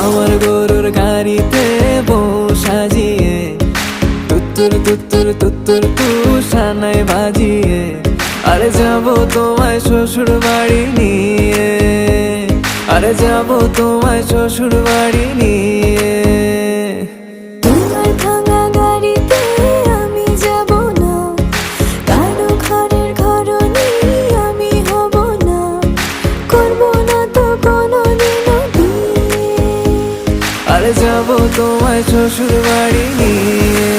আমার গরুর গাড়িতে বউ সাজিয়ে তুত্তুর তুত্তুর তুত্তুর তুষানায় বাজিয়ে আরে যাবো তোমায় শ্বশুর বাড়ি নিয়ে, আরে যাবো তোমায় শ্বশুর বাড়ি নিয়ে। তোমার ভাঙা গাড়িতে আমি যাব না, কারো ঘরের ঘরনি আমি হব না, করব না তো কোনোদিনও বিয়ে। আরে যাবো তোমায় শ্বশুর বাড়ি নিয়ে।